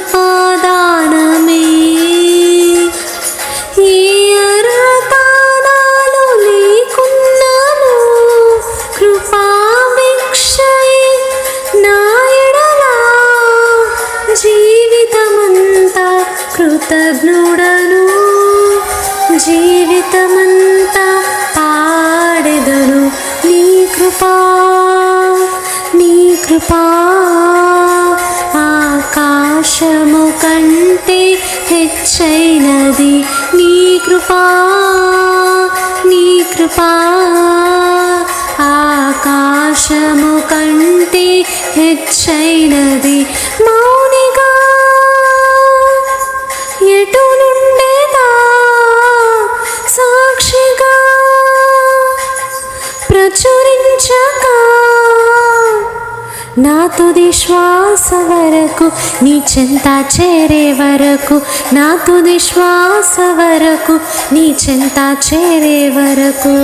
కృపాదానమే. ఈ అర్హతానాలు లేకున్నాను, కృపాభిక్షయే నా ఎడల. జీవితమంతా కృతజ్ఞుడను, జీవితమంతా పాడెదను నీ కృపా, నీ కృపా. ఆకాశము కంటే హెచ్చైనది నీ కృపా, నీ కృపా. ఆకాశము కంటే హెచ్చైనది. మౌనిగా ఎటు నుండేదా, సాక్షిగా ప్రచురించక, నా తుది శ్వాస వరకు నీ చెంత చేరే వరకు, నా తుది శ్వాస వరకు నీ చెంత చేరే వరకు.